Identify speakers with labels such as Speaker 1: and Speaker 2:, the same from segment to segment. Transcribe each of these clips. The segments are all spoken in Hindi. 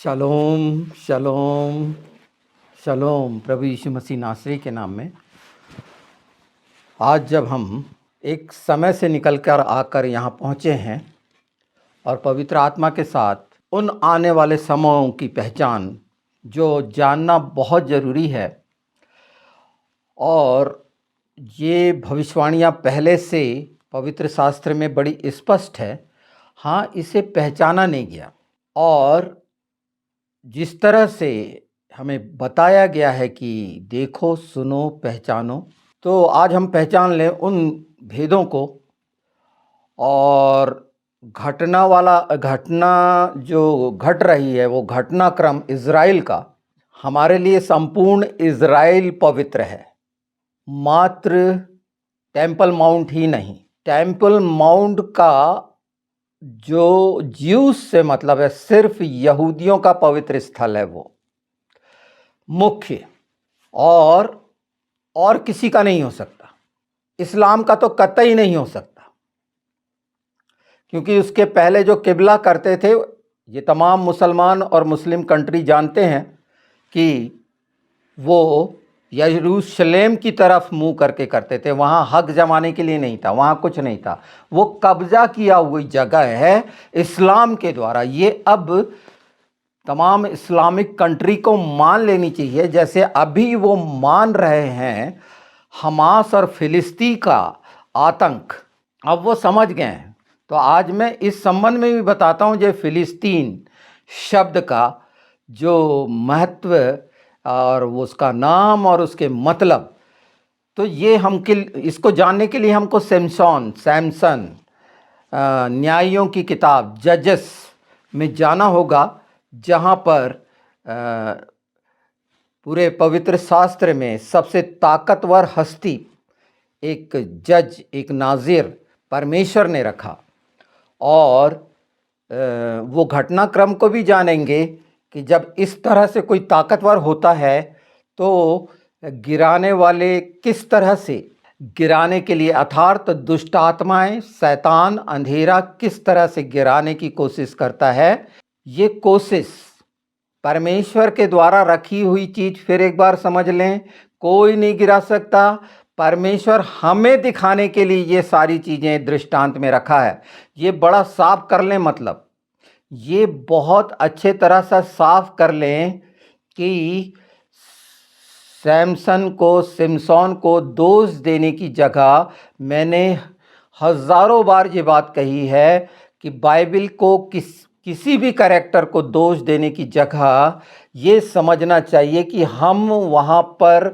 Speaker 1: शलोम शलोम शलोम प्रभु यीशु मसीह नासरी के नाम में। आज जब हम एक समय से निकलकर आकर यहाँ पहुँचे हैं और पवित्र आत्मा के साथ उन आने वाले समयों की पहचान जो जानना बहुत ज़रूरी है, और ये भविष्यवाणियाँ पहले से पवित्र शास्त्र में बड़ी स्पष्ट है। हाँ, इसे पहचाना नहीं गया, और जिस तरह से हमें बताया गया है कि देखो, सुनो, पहचानो, तो आज हम पहचान लें उन भेदों को। और घटना जो घट रही है वो घटनाक्रम इज़राइल का, हमारे लिए संपूर्ण इज़राइल पवित्र है, मात्र टेम्पल माउंट ही नहीं। टेम्पल माउंट का जो ज्यूस से मतलब है, सिर्फ यहूदियों का पवित्र स्थल है, वो मुख्य, और किसी का नहीं हो सकता। इस्लाम का तो कतई नहीं हो सकता, क्योंकि उसके पहले जो किबला करते थे, ये तमाम मुसलमान और मुस्लिम कंट्री जानते हैं कि वो यरूशलेम की तरफ मुंह करके करते थे। वहाँ हक जमाने के लिए नहीं था, वहाँ कुछ नहीं था, वो कब्जा किया हुई जगह है इस्लाम के द्वारा। ये अब तमाम इस्लामिक कंट्री को मान लेनी चाहिए, जैसे अभी वो मान रहे हैं हमास और फिलिस्ती का आतंक। अब वो समझ गए हैं। तो आज मैं इस संबंध में भी बताता हूँ, जो फिलिस्तीन शब्द का जो महत्व और उसका नाम और उसके मतलब, तो ये इसको जानने के लिए हमको सैमसन न्यायों की किताब जजेस में जाना होगा, जहाँ पर पूरे पवित्र शास्त्र में सबसे ताकतवर हस्ती एक जज, एक नाज़िर परमेश्वर ने रखा। और वो घटनाक्रम को भी जानेंगे कि जब इस तरह से कोई ताकतवर होता है तो गिराने वाले किस तरह से गिराने के लिए, अर्थात दुष्ट आत्माएं, शैतान, अंधेरा किस तरह से गिराने की कोशिश करता है। ये कोशिश परमेश्वर के द्वारा रखी हुई चीज़, फिर एक बार समझ लें, कोई नहीं गिरा सकता। परमेश्वर हमें दिखाने के लिए ये सारी चीज़ें दृष्टांत में रखा है। ये बड़ा साफ कर लें, मतलब ये बहुत अच्छे तरह से साफ कर लें कि सिमसोन को दोष देने की जगह मैंने हज़ारों बार ये बात कही है कि बाइबल को किसी भी कैरेक्टर को दोष देने की जगह ये समझना चाहिए कि हम वहाँ पर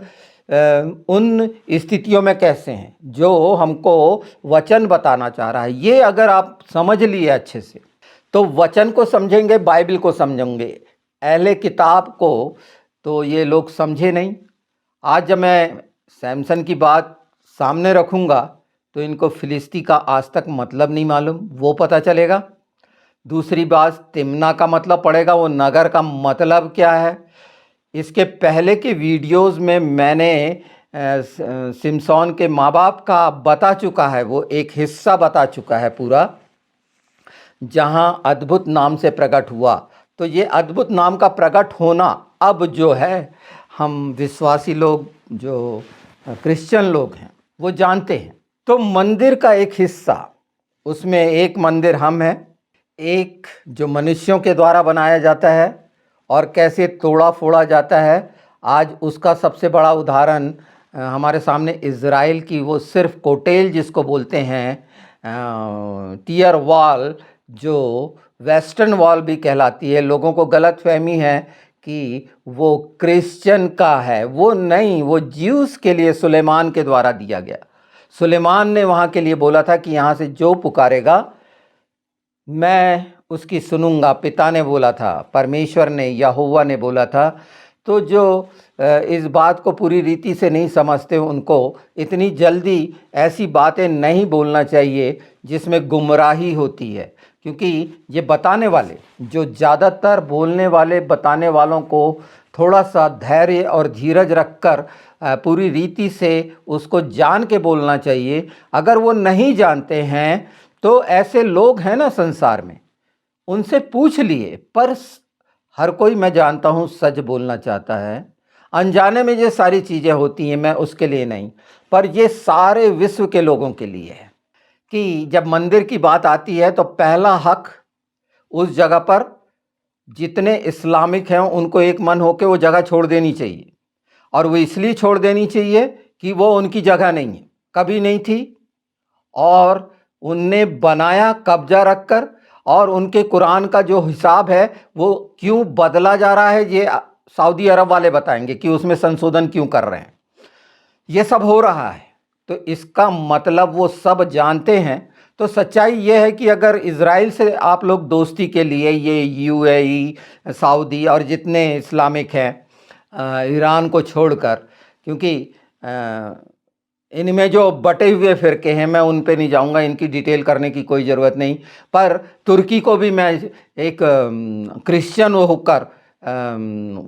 Speaker 1: उन स्थितियों में कैसे हैं जो हमको वचन बताना चाह रहा है। ये अगर आप समझ लिए अच्छे से, तो वचन को समझेंगे, बाइबल को समझेंगे। अहले किताब को तो ये लोग समझे नहीं। आज जब मैं सैमसन की बात सामने रखूँगा तो इनको फिलिस्ती का आज तक मतलब नहीं मालूम, वो पता चलेगा। दूसरी बात, तिम्ना का मतलब पड़ेगा, वो नगर का मतलब क्या है। इसके पहले के वीडियोस में मैंने सिमसोन के माँ बाप का बता चुका है, वो एक हिस्सा बता चुका है पूरा, जहाँ अद्भुत नाम से प्रकट हुआ। तो ये अद्भुत नाम का प्रकट होना अब जो है, हम विश्वासी लोग, जो क्रिश्चियन लोग हैं, वो जानते हैं। तो मंदिर का एक हिस्सा, उसमें एक मंदिर हम हैं, एक जो मनुष्यों के द्वारा बनाया जाता है और कैसे तोड़ा फोड़ा जाता है। आज उसका सबसे बड़ा उदाहरण हमारे सामने इज़राइल की वो सिर्फ कोटेल जिसको बोलते हैं, टियर वॉल, जो वेस्टर्न वॉल भी कहलाती है। लोगों को गलत फहमी है कि वो क्रिश्चियन का है, वो नहीं, वो ज्यूस के लिए सुलेमान के द्वारा दिया गया। सुलेमान ने वहाँ के लिए बोला था कि यहाँ से जो पुकारेगा मैं उसकी सुनूंगा। पिता ने बोला था, परमेश्वर ने, यहोवा ने बोला था। तो जो इस बात को पूरी रीति से नहीं समझते, उनको इतनी जल्दी ऐसी बातें नहीं बोलना चाहिए जिसमें गुमराही होती है, क्योंकि ये बताने वाले, जो ज़्यादातर बोलने वाले, बताने वालों को थोड़ा सा धैर्य और धीरज रखकर पूरी रीति से उसको जान के बोलना चाहिए। अगर वो नहीं जानते हैं तो ऐसे लोग हैं ना संसार में, उनसे पूछ लिए, पर हर कोई मैं जानता हूँ सच बोलना चाहता है। अनजाने में ये सारी चीज़ें होती हैं, मैं उसके लिए नहीं, पर ये सारे विश्व के लोगों के लिए है कि जब मंदिर की बात आती है तो पहला हक उस जगह पर जितने इस्लामिक हैं उनको एक मन होकर वो जगह छोड़ देनी चाहिए। और वो इसलिए छोड़ देनी चाहिए कि वो उनकी जगह नहीं है, कभी नहीं थी, और उनने बनाया कब्जा रखकर। और उनके कुरान का जो हिसाब है वो क्यों बदला जा रहा है, ये सऊदी अरब वाले बताएंगे कि उसमें संशोधन क्यों कर रहे हैं। ये सब हो रहा है तो इसका मतलब वो सब जानते हैं। तो सच्चाई ये है कि अगर इज़राइल से आप लोग दोस्ती के लिए ये यूएई, सऊदी और जितने इस्लामिक हैं, ईरान को छोड़कर, क्योंकि इनमें जो बटे हुए फ़िरके हैं मैं उन पे नहीं जाऊंगा, इनकी डिटेल करने की कोई ज़रूरत नहीं। पर तुर्की को भी मैं एक क्रिश्चियन होकर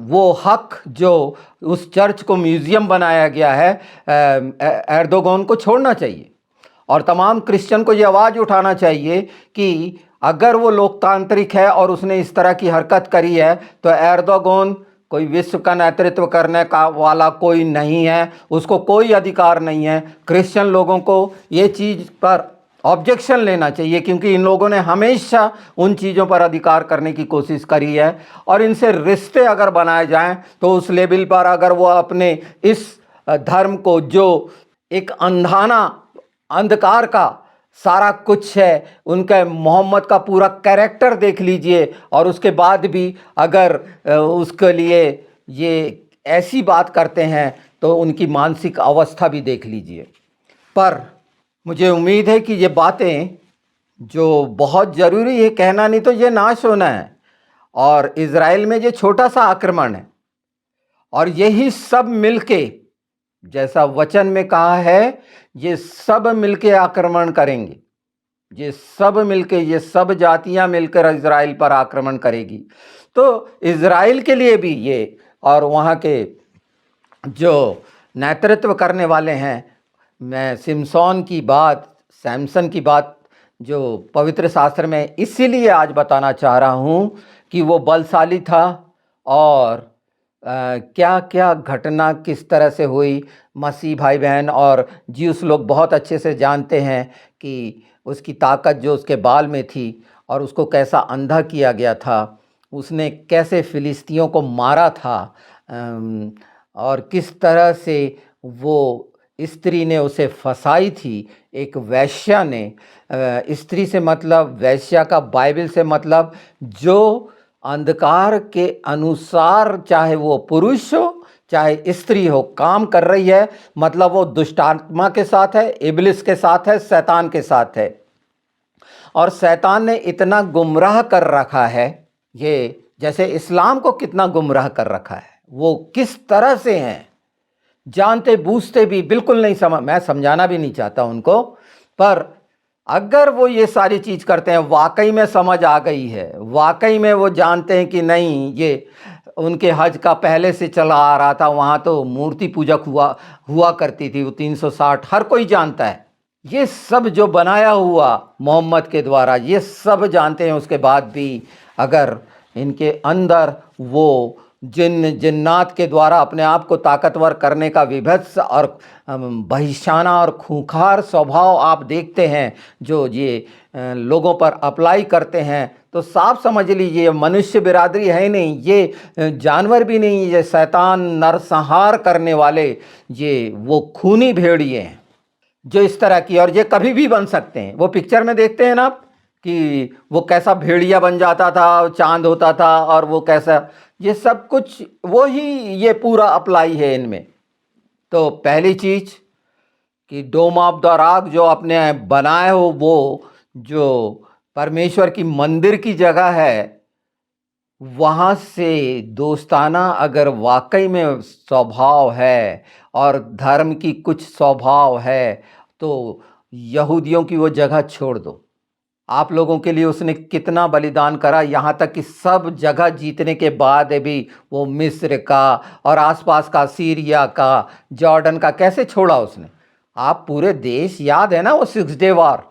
Speaker 1: वो हक जो उस चर्च को म्यूज़ियम बनाया गया है एर्दोगन को छोड़ना चाहिए। और तमाम क्रिश्चियन को ये आवाज़ उठाना चाहिए कि अगर वो लोकतांत्रिक है और उसने इस तरह की हरकत करी है तो एर्दोगन कोई विश्व का नेतृत्व करने का वाला कोई नहीं है, उसको कोई अधिकार नहीं है। क्रिश्चियन लोगों को ये चीज़ पर ऑब्जेक्शन लेना चाहिए क्योंकि इन लोगों ने हमेशा उन चीज़ों पर अधिकार करने की कोशिश करी है। और इनसे रिश्ते अगर बनाए जाएं तो उस लेवल पर अगर वो अपने इस धर्म को, जो एक अंधाना अंधकार का सारा कुछ है, उनका मोहम्मद का पूरा कैरेक्टर देख लीजिए, और उसके बाद भी अगर उसके लिए ये ऐसी बात करते हैं तो उनकी मानसिक अवस्था भी देख लीजिए। पर मुझे उम्मीद है कि ये बातें जो बहुत ज़रूरी है कहना, नहीं तो ये नाश होना है। और इज़राइल में ये छोटा सा आक्रमण है और यही सब मिलके, जैसा वचन में कहा है, ये सब मिलके आक्रमण करेंगे। ये सब मिलके, ये सब जातियां मिलकर इज़राइल पर आक्रमण करेगी। तो इज़राइल के लिए भी ये, और वहाँ के जो नेतृत्व करने वाले हैं, मैं सिमसोन की बात, सैमसन की बात जो पवित्र शास्त्र में इसीलिए आज बताना चाह रहा हूँ कि वो बलशाली था और क्या क्या घटना किस तरह से हुई। मसीह भाई बहन और ज्यूस लोग बहुत अच्छे से जानते हैं कि उसकी ताकत जो उसके बाल में थी और उसको कैसा अंधा किया गया था, उसने कैसे फिलिस्तियों को मारा था, और किस तरह से वो स्त्री ने उसे फंसाई थी, एक वैश्या ने। स्त्री से मतलब, वैश्या का बाइबल से मतलब जो अंधकार के अनुसार, चाहे वो पुरुष हो चाहे स्त्री हो, काम कर रही है, मतलब वो दुष्टात्मा के साथ है, इब्लिस के साथ है, शैतान के साथ है। और शैतान ने इतना गुमराह कर रखा है, ये जैसे इस्लाम को कितना गुमराह कर रखा है, वो किस तरह से हैं, जानते बूझते भी बिल्कुल नहीं मैं समझाना भी नहीं चाहता उनको। पर अगर वो ये सारी चीज़ करते हैं, वाकई में समझ आ गई है, वाकई में वो जानते हैं कि नहीं, ये उनके हज का पहले से चला आ रहा था, वहाँ तो मूर्ति पूजक हुआ करती थी, वो 360 हर कोई जानता है। ये सब जो बनाया हुआ मोहम्मद के द्वारा, ये सब जानते हैं। उसके बाद भी अगर इनके अंदर वो जिन्नात के द्वारा अपने आप को ताकतवर करने का विभत्स और बहिशाना और खूंखार स्वभाव आप देखते हैं जो ये लोगों पर अप्लाई करते हैं, तो साफ समझ लीजिए मनुष्य बिरादरी है ही नहीं, ये जानवर भी नहीं, ये शैतान नरसंहार करने वाले, ये वो खूनी भेड़िए हैं जो इस तरह की। और ये कभी भी बन सकते हैं। वो पिक्चर में देखते हैं ना आप कि वो कैसा भेड़िया बन जाता था, चांद होता था, और वो कैसा, ये सब कुछ वो ही, ये पूरा अप्लाई है इनमें। तो पहली चीज़ कि डोम ऑफ द रॉक जो अपने बनाए हो, वो जो परमेश्वर की मंदिर की जगह है, वहाँ से दोस्ताना अगर वाकई में स्वभाव है और धर्म की कुछ स्वभाव है तो यहूदियों की वो जगह छोड़ दो। आप लोगों के लिए उसने कितना बलिदान करा, यहाँ तक कि सब जगह जीतने के बाद भी वो मिस्र का और आसपास का, सीरिया का, जॉर्डन का कैसे छोड़ा उसने। आप पूरे देश याद है ना वो 6 डे वार,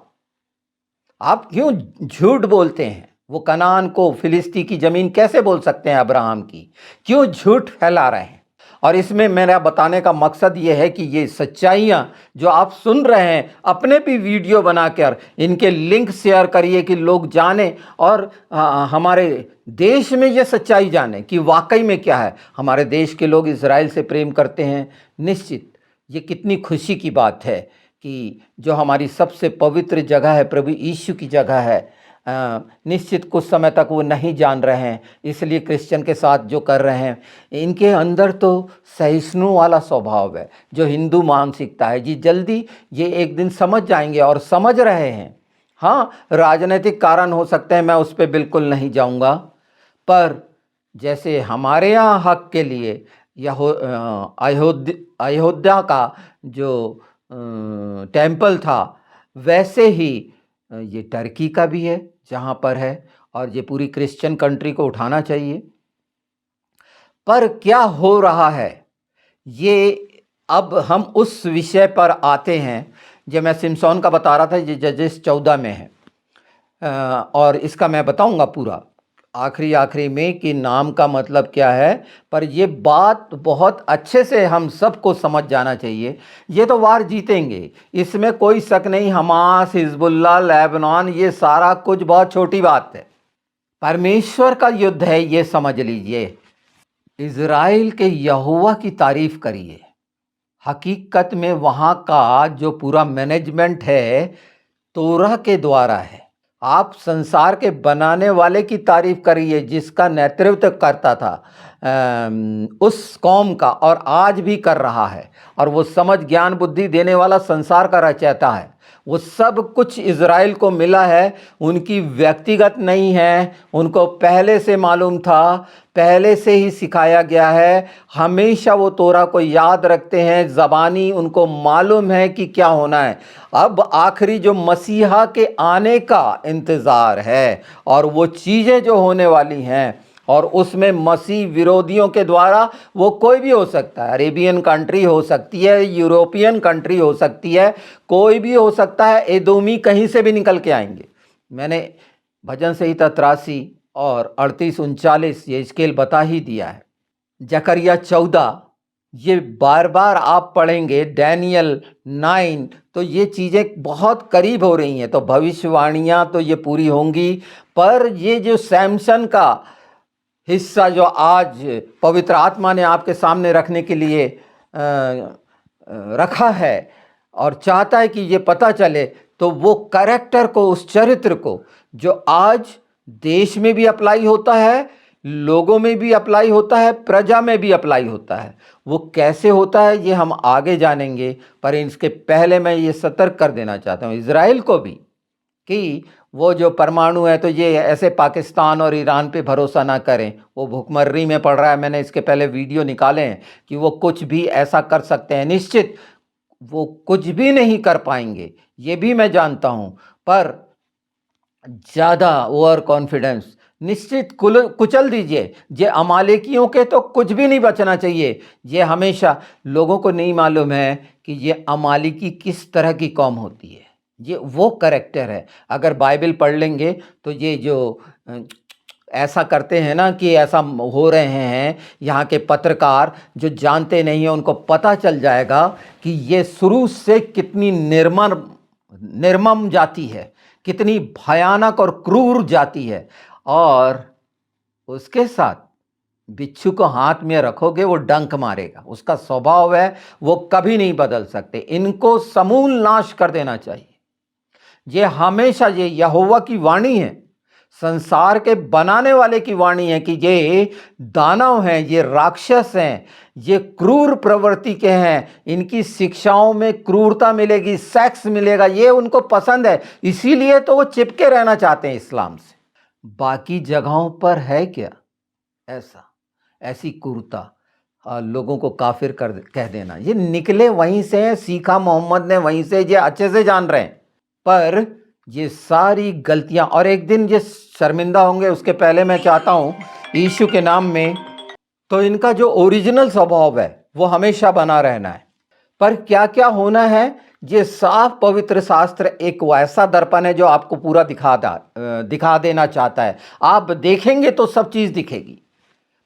Speaker 1: आप क्यों झूठ बोलते हैं? वो कनान को फिलिस्ती की ज़मीन कैसे बोल सकते हैं अब्राहम की? क्यों झूठ फैला रहे हैं? और इसमें मेरा बताने का मकसद ये है कि ये सच्चाइयाँ जो आप सुन रहे हैं, अपने भी वीडियो बनाकर इनके लिंक शेयर करिए कि लोग जानें और हमारे देश में ये सच्चाई जानें कि वाकई में क्या है। हमारे देश के लोग इज़राइल से प्रेम करते हैं, निश्चित ये कितनी खुशी की बात है कि जो हमारी सबसे पवित्र जगह है, प्रभु यीशु की जगह है, निश्चित कुछ समय तक वो नहीं जान रहे हैं, इसलिए क्रिश्चियन के साथ जो कर रहे हैं, इनके अंदर तो सहिष्णु वाला स्वभाव है, जो हिंदू मानसिकता है जी, जल्दी ये एक दिन समझ जाएंगे और समझ रहे हैं। हाँ, राजनीतिक कारण हो सकते हैं, मैं उस पर बिल्कुल नहीं जाऊंगा, पर जैसे हमारे यहाँ हक के लिए अयोध्या का जो टेम्पल था, वैसे ही ये टर्की का भी है जहाँ पर है, और ये पूरी क्रिश्चियन कंट्री को उठाना चाहिए। पर क्या हो रहा है ये, अब हम उस विषय पर आते हैं जो मैं सिमसोन का बता रहा था, ये जजेस 14 में है, और इसका मैं बताऊंगा पूरा आखिरी में कि नाम का मतलब क्या है। पर ये बात बहुत अच्छे से हम सबको समझ जाना चाहिए। ये तो वार जीतेंगे, इसमें कोई शक नहीं। हमास, हिजबुल्लाह, लेबनान, ये सारा कुछ बहुत छोटी बात है। परमेश्वर का युद्ध है, ये समझ लीजिए। इज़राइल के यहोवा की तारीफ करिए। हकीकत में वहाँ का जो पूरा मैनेजमेंट है तोरह के द्वारा है। आप संसार के बनाने वाले की तारीफ करिए, जिसका नेतृत्व करता था उस कौम का, और आज भी कर रहा है, और वो समझ, ज्ञान, बुद्धि देने वाला संसार का रचयिता है। वो सब कुछ इज़राइल को मिला है, उनकी व्यक्तिगत नहीं है, उनको पहले से मालूम था, पहले से ही सिखाया गया है। हमेशा वो तोरा को याद रखते हैं, ज़बानी उनको मालूम है कि क्या होना है। अब आखिरी जो मसीहा के आने का इंतज़ार है, और वो चीज़ें जो होने वाली हैं, और उसमें मसीह विरोधियों के द्वारा वो कोई भी हो सकता है। अरेबियन कंट्री हो सकती है, यूरोपियन कंट्री हो सकती है, कोई भी हो सकता है। एदोमी कहीं से भी निकल के आएंगे। मैंने भजन संहिता 83 और 38-39 ये स्केल बता ही दिया है। जकरिया 14 ये बार बार आप पढ़ेंगे, डैनियल 9, तो ये चीज़ें बहुत करीब हो रही हैं। तो भविष्यवाणियाँ तो ये पूरी होंगी। पर ये जो सैमसन का हिस्सा जो आज पवित्र आत्मा ने आपके सामने रखने के लिए रखा है और चाहता है कि ये पता चले, तो वो कैरेक्टर को, उस चरित्र को जो आज देश में भी अप्लाई होता है, लोगों में भी अप्लाई होता है, प्रजा में भी अप्लाई होता है, वो कैसे होता है ये हम आगे जानेंगे। पर इसके पहले मैं ये सतर्क कर देना चाहता हूँ इज़राइल को भी कि वो जो परमाणु है, तो ये ऐसे पाकिस्तान और ईरान पे भरोसा ना करें। वो भुखमर्री में पड़ रहा है। मैंने इसके पहले वीडियो निकाले हैं कि वो कुछ भी ऐसा कर सकते हैं। निश्चित वो कुछ भी नहीं कर पाएंगे, ये भी मैं जानता हूँ, पर ज़्यादा ओवर कॉन्फिडेंस निश्चित कुचल दीजिए। ये अमालेकियों के तो कुछ भी नहीं बचना चाहिए। ये हमेशा लोगों को नहीं मालूम है कि ये अमालेकी किस तरह की कौम होती है। ये वो कैरेक्टर है। अगर बाइबल पढ़ लेंगे तो ये जो ऐसा करते हैं ना कि ऐसा हो रहे हैं, यहाँ के पत्रकार जो जानते नहीं हैं उनको पता चल जाएगा कि ये शुरू से कितनी निर्मम जाति है, कितनी भयानक और क्रूर जाति है। और उसके साथ बिच्छू को हाथ में रखोगे वो डंक मारेगा। उसका स्वभाव है, वो कभी नहीं बदल सकते। इनको समूल नाश कर देना चाहिए। ये हमेशा, ये यहोवा की वाणी है, संसार के बनाने वाले की वाणी है कि ये दानव हैं, ये राक्षस हैं, ये क्रूर प्रवृत्ति के हैं। इनकी शिक्षाओं में क्रूरता मिलेगी, सेक्स मिलेगा, ये उनको पसंद है। इसीलिए तो वो चिपके रहना चाहते हैं इस्लाम से। बाकी जगहों पर है क्या ऐसी क्रूरता, लोगों को काफिर कह देना? ये निकले वहीं से, सीखा मोहम्मद ने वहीं से, ये अच्छे से जान रहे हैं। पर ये सारी गलतियां, और एक दिन ये शर्मिंदा होंगे। उसके पहले मैं चाहता हूं यीशु के नाम में, तो इनका जो ओरिजिनल स्वभाव है वो हमेशा बना रहना है। पर क्या क्या होना है ये साफ पवित्र शास्त्र एक वैसा दर्पण है जो आपको पूरा दिखा देना चाहता है। आप देखेंगे तो सब चीज़ दिखेगी,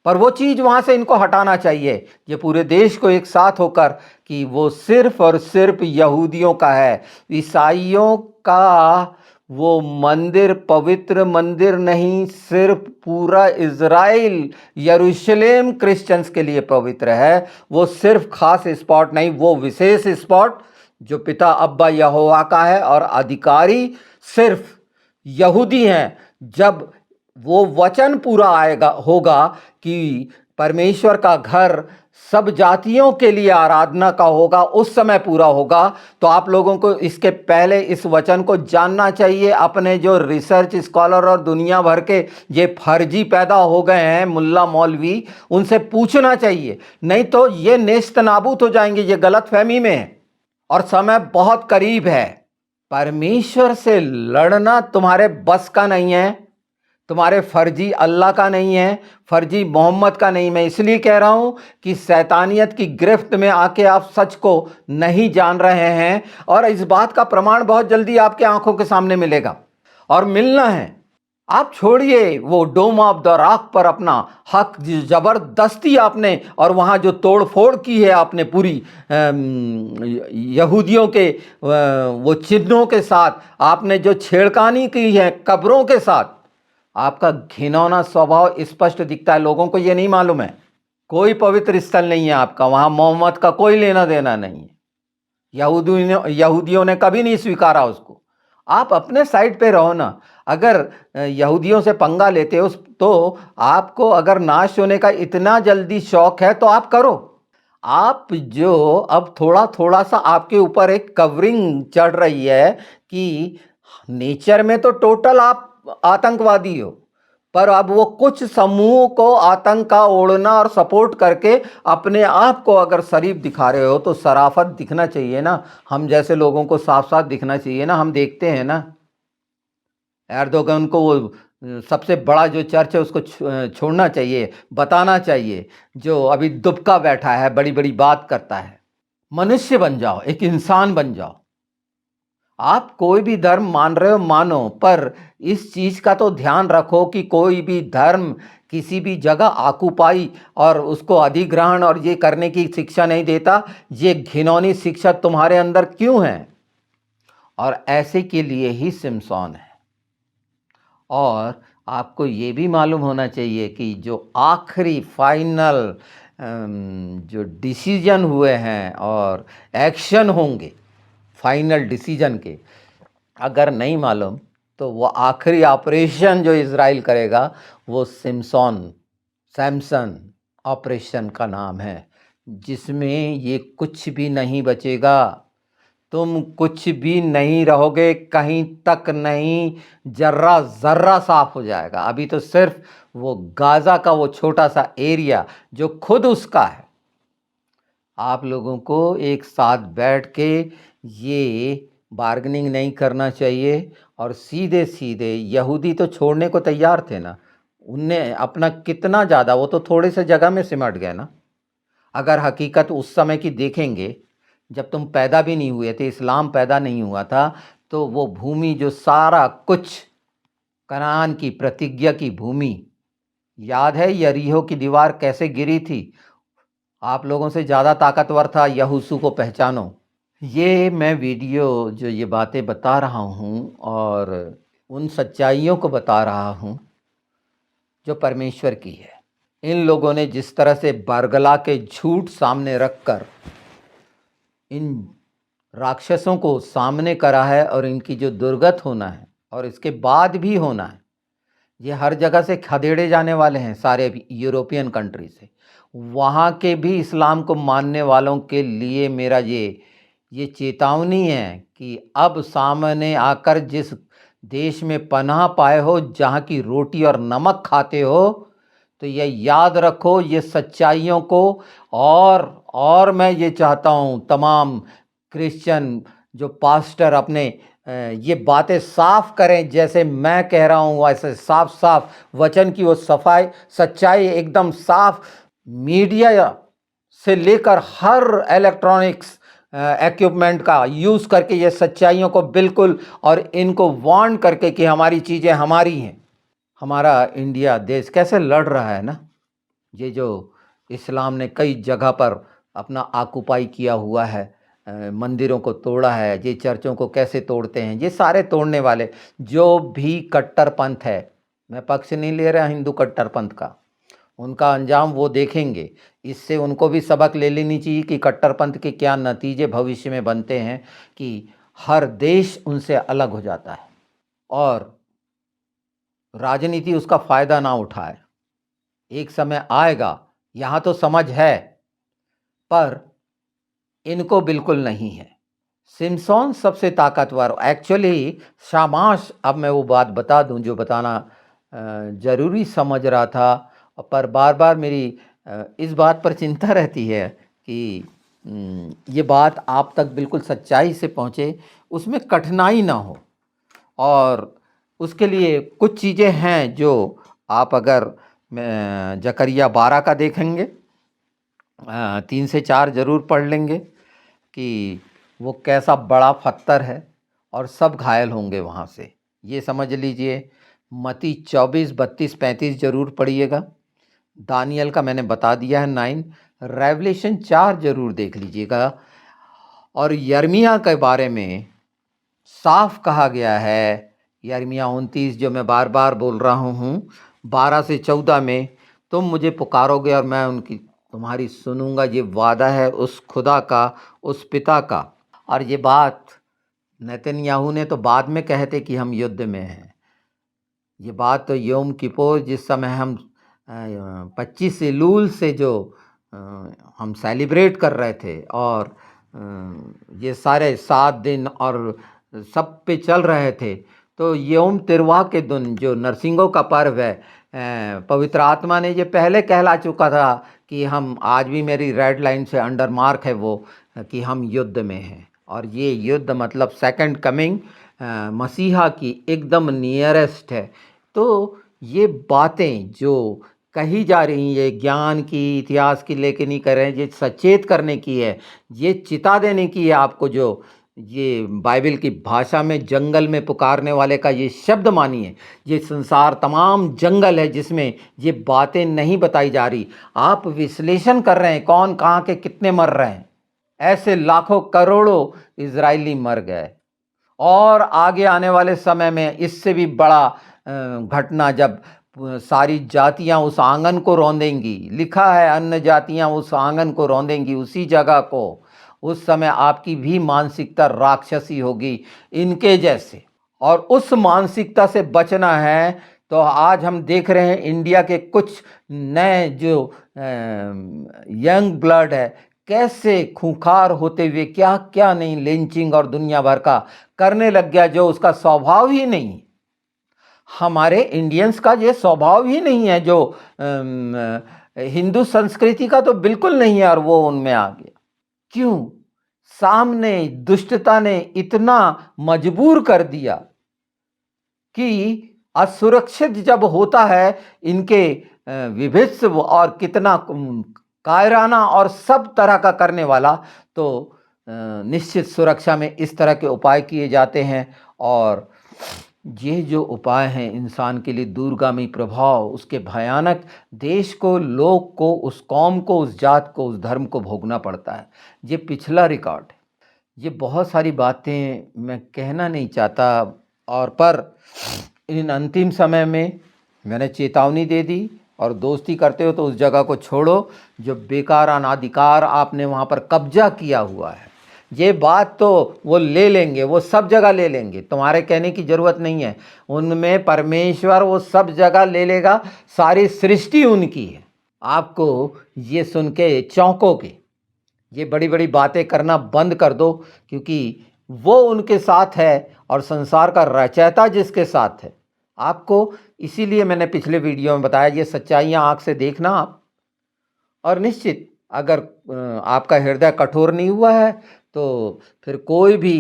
Speaker 1: पर वो चीज़ वहाँ से इनको हटाना चाहिए। ये पूरे देश को एक साथ होकर कि वो सिर्फ और सिर्फ यहूदियों का है, ईसाइयों का वो मंदिर पवित्र मंदिर नहीं, सिर्फ पूरा इज़राइल यरूशलेम क्रिश्चियंस के लिए पवित्र है। वो सिर्फ खास स्पॉट नहीं, वो विशेष स्पॉट जो पिता अब्बा यहोवा का है और अधिकारी सिर्फ यहूदी हैं। जब वो वचन पूरा आएगा होगा कि परमेश्वर का घर सब जातियों के लिए आराधना का होगा, उस समय पूरा होगा। तो आप लोगों को इसके पहले इस वचन को जानना चाहिए। अपने जो रिसर्च स्कॉलर और दुनिया भर के ये फर्जी पैदा हो गए हैं मुल्ला मौलवी, उनसे पूछना चाहिए, नहीं तो ये नेस्त नाबूद हो जाएंगे। ये गलत फहमी में है और समय बहुत करीब है। परमेश्वर से लड़ना तुम्हारे बस का नहीं है, तुम्हारे फर्जी अल्लाह का नहीं है, फर्जी मोहम्मद का नहीं। मैं इसलिए कह रहा हूं कि शैतानियत की गिरफ्त में आके आप सच को नहीं जान रहे हैं, और इस बात का प्रमाण बहुत जल्दी आपके आंखों के सामने मिलेगा और मिलना है। आप छोड़िए वो डोम ऑफ द रॉक पर अपना हक जबरदस्ती आपने, और वहाँ जो तोड़ फोड़ की है आपने पूरी यहूदियों के वो चिन्हों के साथ, आपने जो छेड़खानी की है कब्रों के साथ, आपका घिनौना स्वभाव स्पष्ट दिखता है। लोगों को ये नहीं मालूम है। कोई पवित्र स्थल नहीं है आपका, वहाँ मोहम्मद का कोई लेना देना नहीं है। यहूदियों ने कभी नहीं स्वीकारा उसको। आप अपने साइड पे रहो ना। अगर यहूदियों से पंगा लेते हो तो आपको अगर नाश होने का इतना जल्दी शौक है तो आप करो। आप जो अब थोड़ा थोड़ा सा आपके ऊपर एक कवरिंग चढ़ रही है कि नेचर में तो टोटल आप आतंकवादी हो, पर अब वो कुछ समूह को आतंक का ओढ़ना और सपोर्ट करके अपने आप को अगर शरीफ दिखा रहे हो तो शराफत दिखना चाहिए ना। हम जैसे लोगों को साफ साफ दिखना चाहिए ना। हम देखते हैं ना, एर्दोगन को वो सबसे बड़ा जो चर्च है उसको छोड़ना चाहिए, बताना चाहिए। जो अभी दुबका बैठा है, बड़ी बड़ी बात करता है। मनुष्य बन जाओ, एक इंसान बन जाओ। आप कोई भी धर्म मान रहे हो मानो, पर इस चीज का तो ध्यान रखो कि कोई भी धर्म किसी भी जगह आकुपाई और उसको अधिग्रहण और ये करने की शिक्षा नहीं देता। ये घिनौनी शिक्षा तुम्हारे अंदर क्यों है? और ऐसे के लिए ही सिमसोन है। और आपको ये भी मालूम होना चाहिए कि जो आखिरी फाइनल जो डिसीजन हुए हैं और एक्शन होंगे फाइनल डिसीजन के, अगर नहीं मालूम तो वो आखिरी ऑपरेशन जो इज़राइल करेगा वो सैमसन ऑपरेशन का नाम है, जिसमें ये कुछ भी नहीं बचेगा। तुम कुछ भी नहीं रहोगे, कहीं तक नहीं, जर्रा जर्रा साफ हो जाएगा। अभी तो सिर्फ वो गाज़ा का वो छोटा सा एरिया जो खुद उसका है। आप लोगों को एक साथ बैठ के ये बार्गेनिंग नहीं करना चाहिए और सीधे सीधे यहूदी तो छोड़ने को तैयार थे ना। उनने अपना कितना ज़्यादा, वो तो थोड़े से जगह में सिमट गए ना। अगर हकीकत उस समय की देखेंगे जब तुम पैदा भी नहीं हुए थे, इस्लाम पैदा नहीं हुआ था, तो वो भूमि जो सारा कुछ कनान की प्रतिज्ञा की भूमि, याद है यरीहो की दीवार कैसे गिरी थी? आप लोगों से ज़्यादा ताकतवर था यहोशू को पहचानो। ये मैं वीडियो जो ये बातें बता रहा हूँ और उन सच्चाइयों को बता रहा हूँ जो परमेश्वर की है। इन लोगों ने जिस तरह से बरगला के झूठ सामने रखकर इन राक्षसों को सामने करा है, और इनकी जो दुर्गत होना है और इसके बाद भी होना है, ये हर जगह से खदेड़े जाने वाले हैं, सारे यूरोपियन कंट्री से। वहाँ के भी इस्लाम को मानने वालों के लिए मेरा ये चेतावनी है कि अब सामने आकर जिस देश में पनाह पाए हो, जहाँ की रोटी और नमक खाते हो, तो ये याद रखो ये सच्चाइयों को। और मैं ये चाहता हूँ तमाम क्रिश्चियन जो पास्टर अपने ये बातें साफ करें, जैसे मैं कह रहा हूँ वैसे साफ साफ वचन की वो सच्चाई एकदम साफ, मीडिया से लेकर हर इलेक्ट्रॉनिक्स इक्विपमेंट का यूज़ करके ये सच्चाइयों को बिल्कुल और इनको वार्न करके कि हमारी चीज़ें हमारी हैं। हमारा इंडिया देश कैसे लड़ रहा है ना, ये जो इस्लाम ने कई जगह पर अपना आकुपाई किया हुआ है, मंदिरों को तोड़ा है, ये चर्चों को कैसे तोड़ते हैं, ये सारे तोड़ने वाले जो भी कट्टरपंथ है, मैं पक्ष नहीं ले रहा हिंदू कट्टरपंथ का, उनका अंजाम वो देखेंगे। इससे उनको भी सबक ले लेनी चाहिए कि कट्टरपंथ के क्या नतीजे भविष्य में बनते हैं, कि हर देश उनसे अलग हो जाता है और राजनीति उसका फ़ायदा ना उठाए। एक समय आएगा, यहाँ तो समझ है पर इनको बिल्कुल नहीं है। सिम्पसन सबसे ताकतवर एक्चुअली शामाश, अब मैं वो बात बता दूं जो बताना ज़रूरी समझ रहा था, पर बार बार मेरी इस बात पर चिंता रहती है कि ये बात आप तक बिल्कुल सच्चाई से पहुँचे, उसमें कठिनाई ना हो। और उसके लिए कुछ चीज़ें हैं जो आप अगर जकरिया 12 का देखेंगे, 3 से 4 ज़रूर पढ़ लेंगे कि वो कैसा बड़ा पत्थर है और सब घायल होंगे वहाँ से, ये समझ लीजिए। मत्ती 24, 32, 35 ज़रूर पढ़िएगा। दानियल का मैंने बता दिया है 9। रेवलेशन 4 ज़रूर देख लीजिएगा। और यर्मिया के बारे में साफ कहा गया है, यर्मिया 29 जो मैं बार बार बोल रहा हूँ, 12 से 14 में, तुम मुझे पुकारोगे और मैं उनकी तुम्हारी सुनूंगा। ये वादा है उस खुदा का, उस पिता का। और ये बात नेतन्याहू ने तो बाद में कहते कि हम युद्ध में हैं। ये बात तो योम किपोर जिस समय हम 25 इलूल से जो हम सेलिब्रेट कर रहे थे और ये सारे 7 दिन और सब पे चल रहे थे, तो योम तिरवा के दिन जो नरसिंहों का पर्व है, पवित्र आत्मा ने ये पहले कहला चुका था कि हम आज भी मेरी रेड लाइन से अंडर मार्क है वो, कि हम युद्ध में हैं। और ये युद्ध मतलब सेकंड कमिंग मसीहा की एकदम नियरेस्ट है। तो ये बातें जो कही जा रही हैं, ये ज्ञान की, इतिहास की लेके नहीं कर रहे हैं, ये सचेत करने की है, ये चिता देने की है आपको। जो ये बाइबल की भाषा में जंगल में पुकारने वाले का ये शब्द मानिए, ये संसार तमाम जंगल है जिसमें ये बातें नहीं बताई जा रही। आप विश्लेषण कर रहे हैं कौन कहाँ के कितने मर रहे हैं, ऐसे लाखों करोड़ों इजरायली मर गए। और आगे आने वाले समय में इससे भी बड़ा घटना, जब सारी जातियां उस आंगन को रौंदेंगी, लिखा है अन्य जातियां उस आंगन को रौंदेंगी, उसी जगह को। उस समय आपकी भी मानसिकता राक्षसी होगी इनके जैसे, और उस मानसिकता से बचना है तो आज हम देख रहे हैं इंडिया के कुछ नए जो यंग ब्लड है कैसे खूंखार होते हुए क्या क्या नहीं लिंचिंग और दुनिया भर का करने लग गया, जो उसका स्वभाव ही नहीं। हमारे इंडियंस का ये स्वभाव ही नहीं है, जो हिंदू संस्कृति का तो बिल्कुल नहीं है, और वो उनमें आ गया। क्यों? सामने दुष्टता ने इतना मजबूर कर दिया कि असुरक्षित जब होता है इनके विभित्व और कितना कायराना और सब तरह का करने वाला, तो निश्चित सुरक्षा में इस तरह के उपाय किए जाते हैं। और ये जो उपाय हैं इंसान के लिए दूरगामी प्रभाव, उसके भयानक, देश को, लोग को, उस कौम को, उस जात को, उस धर्म को भोगना पड़ता है। ये पिछला रिकॉर्ड है। ये बहुत सारी बातें मैं कहना नहीं चाहता, और पर इन अंतिम समय में मैंने चेतावनी दे दी, और दोस्ती करते हो तो उस जगह को छोड़ो जो बेकार अनाधिकार आपने वहाँ पर कब्जा किया हुआ है। ये बात तो वो ले लेंगे, वो सब जगह ले लेंगे, तुम्हारे कहने की ज़रूरत नहीं है। उनमें परमेश्वर वो सब जगह ले लेगा, सारी सृष्टि उनकी है। आपको ये सुन के चौंकोगे। ये बड़ी बड़ी बातें करना बंद कर दो, क्योंकि वो उनके साथ है और संसार का रचयिता जिसके साथ है। आपको इसीलिए मैंने पिछले वीडियो में बताया, ये सच्चाइयाँ आँख से देखना आप। और निश्चित अगर आपका हृदय कठोर नहीं हुआ है तो फिर कोई भी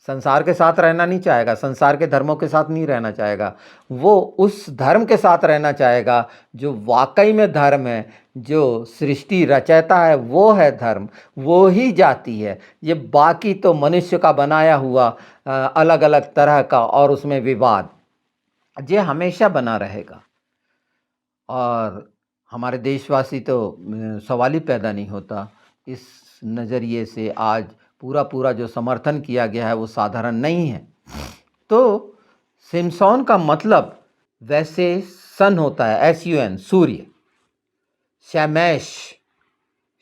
Speaker 1: संसार के साथ रहना नहीं चाहेगा, संसार के धर्मों के साथ नहीं रहना चाहेगा। वो उस धर्म के साथ रहना चाहेगा जो वाकई में धर्म है, जो सृष्टि रचयिता है वो है धर्म, वो ही जाति है। ये बाकी तो मनुष्य का बनाया हुआ अलग अलग तरह का और उसमें विवाद, ये हमेशा बना रहेगा। और हमारे देशवासी तो सवाल ही पैदा नहीं होता। इस नज़रिए से आज पूरा पूरा जो समर्थन किया गया है वो साधारण नहीं है। तो सिमसोन का मतलब वैसे सन होता है, SUN, सूर्य। शैमेश,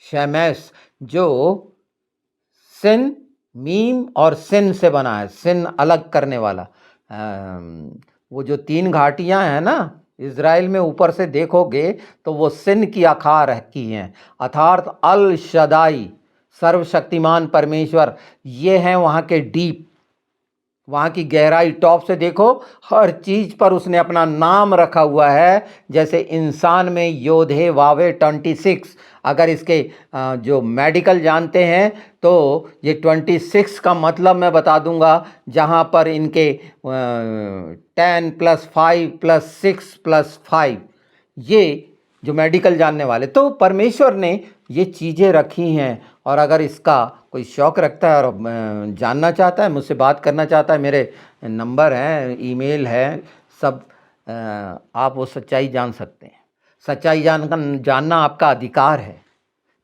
Speaker 1: शैमेश जो सिन, मीम और सिन से बना है, सिन अलग करने वाला। वो जो 3 घाटियां हैं ना इज़राइल में, ऊपर से देखोगे तो वो सिन की आकार की हैं, अर्थात अल शदाई, सर्वशक्तिमान परमेश्वर। ये हैं वहाँ के डीप, वहाँ की गहराई। टॉप से देखो, हर चीज़ पर उसने अपना नाम रखा हुआ है। जैसे इंसान में योधे वावे 26, अगर इसके जो मेडिकल जानते हैं तो ये 26 का मतलब मैं बता दूंगा, जहाँ पर इनके 10 + 5 + 6 + 5, ये जो मेडिकल जानने वाले, तो परमेश्वर ने ये चीज़ें रखी हैं। और अगर इसका कोई शौक़ रखता है और जानना चाहता है, मुझसे बात करना चाहता है, मेरे नंबर हैं, ईमेल है, सब आप वो सच्चाई जान सकते हैं। सच्चाई जानना आपका अधिकार है।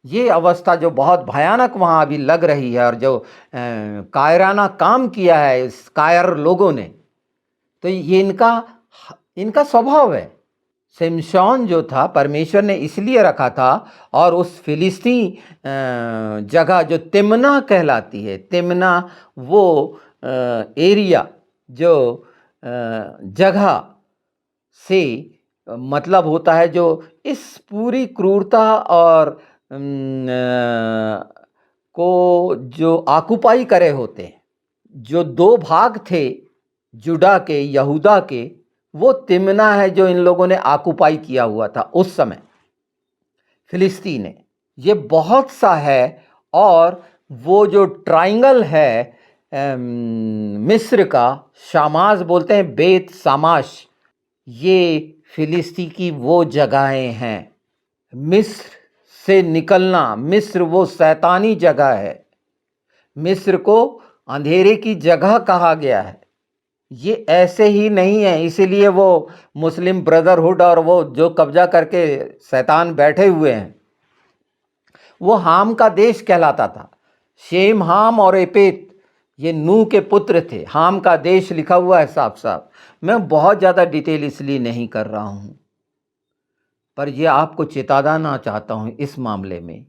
Speaker 1: ये अवस्था जो बहुत भयानक वहाँ अभी लग रही है और जो कायराना काम किया है इस कायर लोगों ने, तो ये इनका स्वभाव है। सिमशोन जो था परमेश्वर ने इसलिए रखा था, और उस फिलिस्ती जगह जो तिम्ना कहलाती है, तिम्ना वो एरिया जो जगह से मतलब होता है जो इस पूरी क्रूरता और को जो ऑक्युपाई करे होते हैं। जो 2 भाग थे जुड़ा के, यहूदा के, वो तिम्ना है जो इन लोगों ने ऑक्युपाई किया हुआ था उस समय फिलिस्तीन ने। ये बहुत सा है। और वो जो ट्राइंगल है मिस्र का, शामास बोलते हैं, बेत सामाश, ये फिलिस्ती की वो जगहें हैं। मिस्र से निकलना, मिस्र वो शैतानी जगह है, मिस्र को अंधेरे की जगह कहा गया है। ये ऐसे ही नहीं है, इसीलिए वो मुस्लिम ब्रदरहुड और वो जो कब्जा करके शैतान बैठे हुए हैं, वो हाम का देश कहलाता था। शेम, हाम और एपेत ये नूह के पुत्र थे। हाम का देश लिखा हुआ है साफ साफ। मैं बहुत ज़्यादा डिटेल इसलिए नहीं कर रहा हूँ, पर ये आपको चेताना चाहता हूँ इस मामले में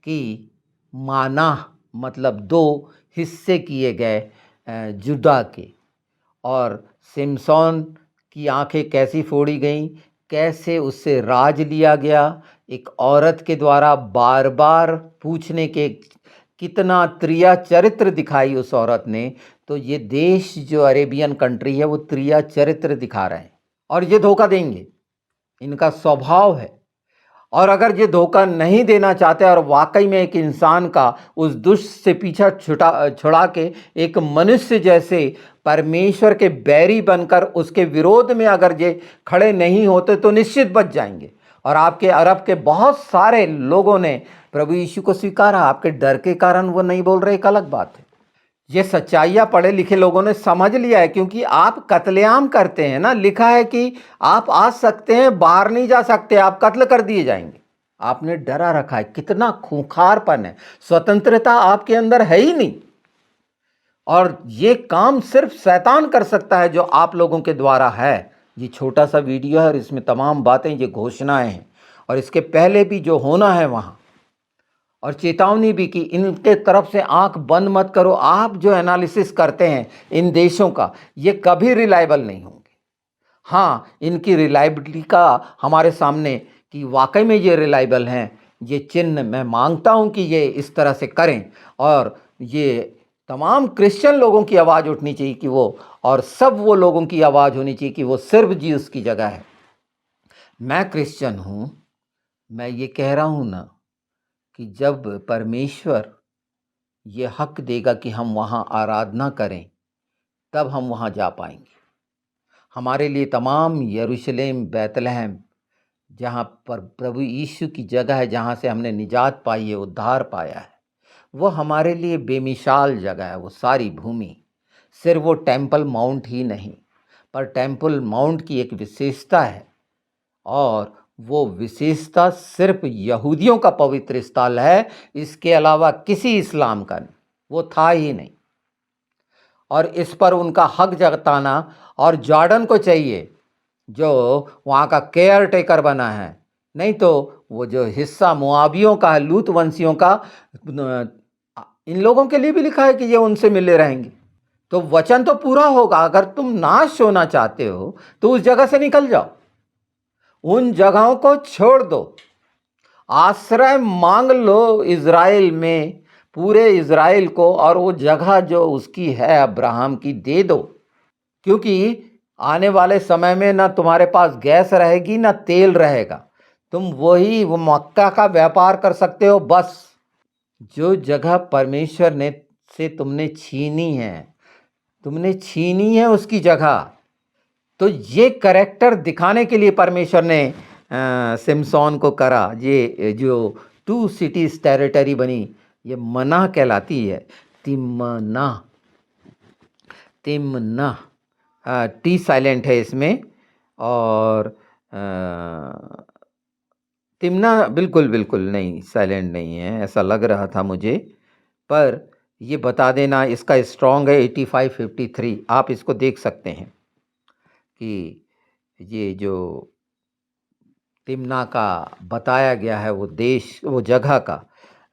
Speaker 1: कि माना मतलब 2 हिस्से किए गए जुदा के, और सिमसोन की आंखें कैसी फोड़ी गईं, कैसे उससे राज लिया गया एक औरत के द्वारा, बार बार पूछने के, कितना त्रिया चरित्र दिखाई उस औरत ने। तो ये देश जो अरेबियन कंट्री है वो त्रिया चरित्र दिखा रहे हैं, और ये धोखा देंगे, इनका स्वभाव है। और अगर ये धोखा नहीं देना चाहते और वाकई में एक इंसान का उस दुष्ट से पीछा छुड़ा के एक मनुष्य जैसे परमेश्वर के बैरी बनकर उसके विरोध में अगर ये खड़े नहीं होते तो निश्चित बच जाएंगे। और आपके अरब के बहुत सारे लोगों ने प्रभु यीशु को स्वीकारा, आपके डर के कारण वो नहीं बोल रहे, एक अलग बात है। ये सच्चाइयाँ पढ़े लिखे लोगों ने समझ लिया है, क्योंकि आप कत्लेआम करते हैं ना। लिखा है कि आप आ सकते हैं, बाहर नहीं जा सकते, आप कत्ल कर दिए जाएंगे। आपने डरा रखा है, कितना खूंखारपन है। स्वतंत्रता आपके अंदर है ही नहीं। और ये काम सिर्फ शैतान कर सकता है जो आप लोगों के द्वारा है। ये छोटा सा वीडियो है और इसमें तमाम बातें, ये घोषणाएं हैं, और इसके पहले भी जो होना है वहाँ, और चेतावनी भी कि इनके तरफ से आंख बंद मत करो। आप जो एनालिसिस करते हैं इन देशों का, ये कभी रिलायबल नहीं होंगे। हाँ, इनकी रिलायबिलिटी का हमारे सामने कि वाकई में ये रिलायबल हैं, ये चिन्ह मैं मांगता हूँ कि ये इस तरह से करें। और ये तमाम क्रिश्चियन लोगों की आवाज़ उठनी चाहिए कि वो, और सब वो लोगों की आवाज़ होनी चाहिए कि वो सिर्फ जीसस की जगह है। मैं क्रिश्चियन हूँ, मैं ये कह रहा हूँ ना कि जब परमेश्वर ये हक देगा कि हम वहाँ आराधना करें, तब हम वहाँ जा पाएंगे। हमारे लिए तमाम यरूशलेम, बैतलहम, जहाँ पर प्रभु यीशु की जगह है, जहाँ से हमने निजात पाई है, उद्धार पाया है, वो हमारे लिए बेमिसाल जगह है। वो सारी भूमि, सिर्फ वो टेम्पल माउंट ही नहीं, पर टेम्पल माउंट की एक विशेषता है, और वो विशेषता सिर्फ यहूदियों का पवित्र स्थल है, इसके अलावा किसी इस्लाम का नहीं, वो था ही नहीं। और इस पर उनका हक जताना, और जॉर्डन को चाहिए जो वहाँ का केयर टेकर बना है, नहीं तो वो जो हिस्सा मुआबियों का है, लूत वंशियों का, इन लोगों के लिए भी लिखा है कि ये उनसे मिले रहेंगे। तो वचन तो पूरा होगा। अगर तुम नाश होना चाहते हो तो उस जगह से निकल जाओ, उन जगहों को छोड़ दो, आश्रय मांग लो इज़राइल में, पूरे इज़राइल को, और वो जगह जो उसकी है अब्राहम की, दे दो। क्योंकि आने वाले समय में ना तुम्हारे पास गैस रहेगी ना तेल रहेगा, तुम वो मक्का का व्यापार कर सकते हो बस। जो जगह परमेश्वर ने से तुमने छीनी है उसकी जगह। तो ये करैक्टर दिखाने के लिए परमेश्वर ने सिमसोन को करा। ये जो 2 सिटीज टेरिटरी बनी, ये मना कहलाती है, तिम्ना, तिम्ना, टी साइलेंट है इसमें, और तिम्ना बिल्कुल बिल्कुल नहीं, साइलेंट नहीं है, ऐसा लग रहा था मुझे। पर ये बता देना, इसका स्ट्रॉन्ग है 8553, आप इसको देख सकते हैं कि ये जो तिम्ना का बताया गया है, वो देश, वो जगह का,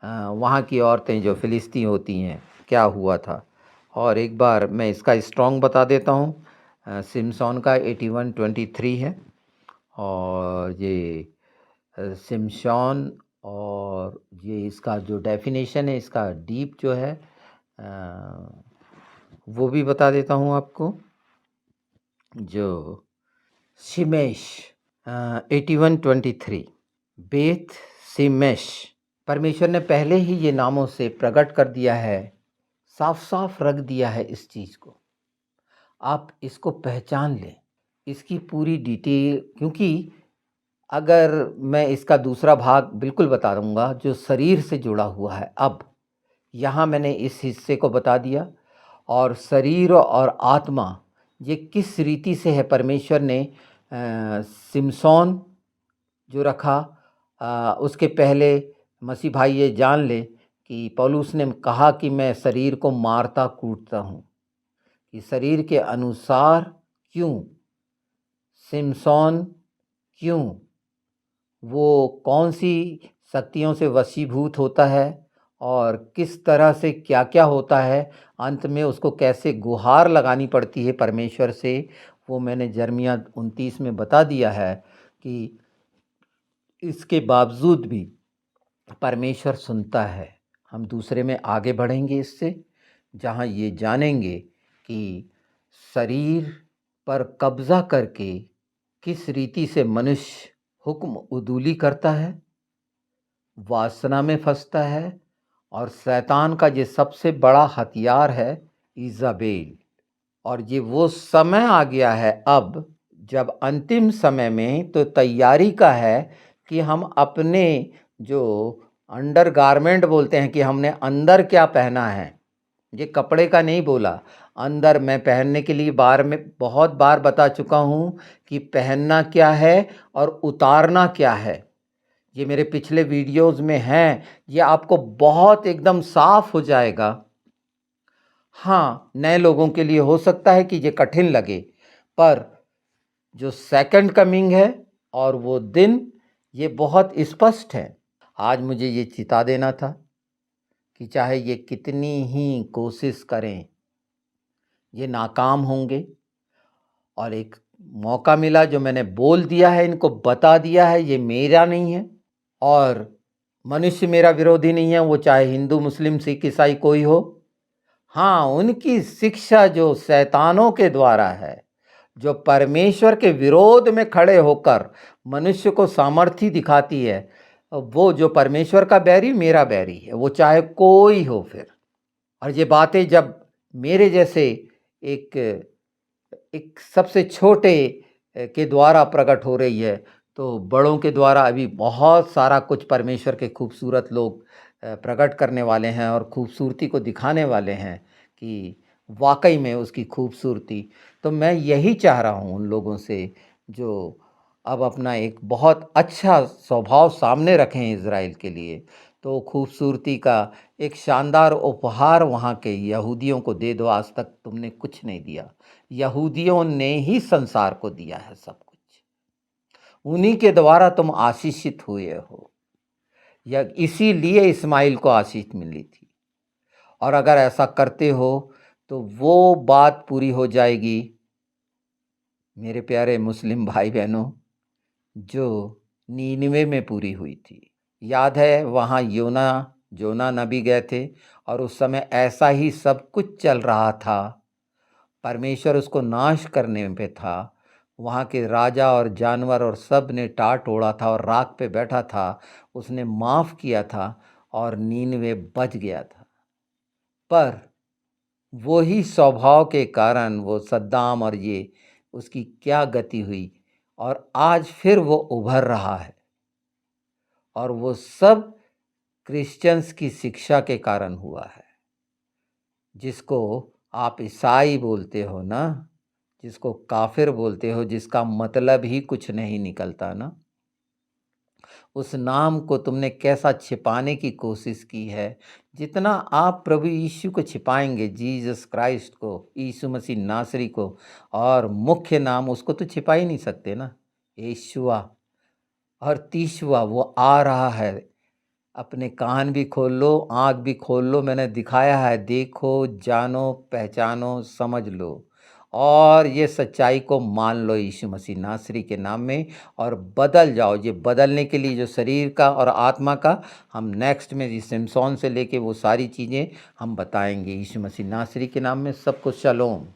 Speaker 1: वहाँ की औरतें जो फ़िलिस्ती होती हैं, क्या हुआ था। और एक बार मैं इसका स्ट्रॉन्ग बता देता हूँ। सिमसोन का 8123 है, और ये सिमशोन, और ये इसका जो डेफिनेशन है, इसका डीप जो है, वो भी बता देता हूँ आपको। जो शिमेश 8123, बेथ शिमेश, परमेश्वर ने पहले ही ये नामों से प्रकट कर दिया है, साफ साफ रख दिया है इस चीज़ को। आप इसको पहचान लें, इसकी पूरी डिटेल, क्योंकि अगर मैं इसका दूसरा भाग बिल्कुल बता दूंगा जो शरीर से जुड़ा हुआ है। अब यहाँ मैंने इस हिस्से को बता दिया, और शरीर और आत्मा ये किस रीति से है। परमेश्वर ने सिमसोन जो रखा, उसके पहले मसीह भाई ये जान ले कि पौलुस ने कहा कि मैं शरीर को मारता कूटता हूँ, कि शरीर के अनुसार क्यों, सिमसोन क्यों, वो कौन सी शक्तियों से वशीभूत होता है, और किस तरह से क्या क्या होता है, अंत में उसको कैसे गुहार लगानी पड़ती है परमेश्वर से, वो मैंने जर्मिया 29 में बता दिया है। कि इसके बावजूद भी परमेश्वर सुनता है। हम दूसरे में आगे बढ़ेंगे इससे, जहाँ ये जानेंगे कि शरीर पर कब्ज़ा करके किस रीति से मनुष्य हुक्म उदूली करता है, वासना में फंसता है, और शैतान का ये सबसे बड़ा हथियार है इज़ाबेल। और ये वो समय आ गया है अब, जब अंतिम समय में तो तैयारी का है कि हम अपने जो अंडर गारमेंट बोलते हैं, कि हमने अंदर क्या पहना है, ये कपड़े का नहीं बोला, अंदर मैं पहनने के लिए बहुत बार बता चुका हूँ कि पहनना क्या है और उतारना क्या है। ये मेरे पिछले वीडियोस में हैं, ये आपको बहुत एकदम साफ हो जाएगा। हाँ, नए लोगों के लिए हो सकता है कि ये कठिन लगे, पर जो सेकंड कमिंग है और वो दिन, ये बहुत स्पष्ट है। आज मुझे ये चिता देना था कि चाहे ये कितनी ही कोशिश करें, ये नाकाम होंगे। और एक मौका मिला, जो मैंने बोल दिया है, इनको बता दिया है, ये मेरा नहीं है, और मनुष्य मेरा विरोधी नहीं है, वो चाहे हिंदू, मुस्लिम, सिख, ईसाई कोई हो। हाँ, उनकी शिक्षा जो शैतानों के द्वारा है, जो परमेश्वर के विरोध में खड़े होकर मनुष्य को सामर्थ्य दिखाती है, वो जो परमेश्वर का बैरी मेरा बैरी है, वो चाहे कोई हो। फिर और ये बातें जब मेरे जैसे एक एक सबसे छोटे के द्वारा प्रकट हो रही है, तो बड़ों के द्वारा अभी बहुत सारा कुछ परमेश्वर के खूबसूरत लोग प्रकट करने वाले हैं और खूबसूरती को दिखाने वाले हैं कि वाक़ई में उसकी खूबसूरती। तो मैं यही चाह रहा हूँ उन लोगों से जो अब अपना एक बहुत अच्छा स्वभाव सामने रखें इज़राइल के लिए, तो खूबसूरती का एक शानदार उपहार वहाँ के यहूदियों को दे दो। आज तक तुमने कुछ नहीं दिया। यहूदियों ने ही संसार को दिया है सब कुछ। उन्हीं के द्वारा तुम आशीषित हुए हो। या इसीलिए इस्माइल को आशीष मिली थी। और अगर ऐसा करते हो तो वो बात पूरी हो जाएगी मेरे प्यारे मुस्लिम भाई बहनों, जो नीनवे में पूरी हुई थी। याद है वहाँ जोना नबी गए थे और उस समय ऐसा ही सब कुछ चल रहा था। परमेश्वर उसको नाश करने पे था। वहाँ के राजा और जानवर और सब ने टाट ओढ़ा था और राख पे बैठा था। उसने माफ़ किया था और नीनवे बच गया था। पर वो ही स्वभाव के कारण वो सद्दाम और ये उसकी क्या गति हुई और आज फिर वो उभर रहा है। और वो सब क्रिश्चियंस की शिक्षा के कारण हुआ है, जिसको आप ईसाई बोलते हो ना, जिसको काफिर बोलते हो, जिसका मतलब ही कुछ नहीं निकलता ना। उस नाम को तुमने कैसा छिपाने की कोशिश की है। जितना आप प्रभु यीशु को छिपाएंगे, जीसस क्राइस्ट को, यीशु मसीह नासरी को, और मुख्य नाम उसको तो छिपा ही नहीं सकते ना, यीशुआ। और तीसवा वो आ रहा है। अपने कान भी खोल लो, आँख भी खोल लो, मैंने दिखाया है, देखो, जानो, पहचानो, समझ लो और ये सच्चाई को मान लो यीशु मसीह नासरी के नाम में और बदल जाओ। ये बदलने के लिए जो शरीर का और आत्मा का, हम नेक्स्ट में सिमसोन से लेके वो सारी चीज़ें हम बताएंगे। यीशु मसीह नासरी के नाम में सबको शलोम।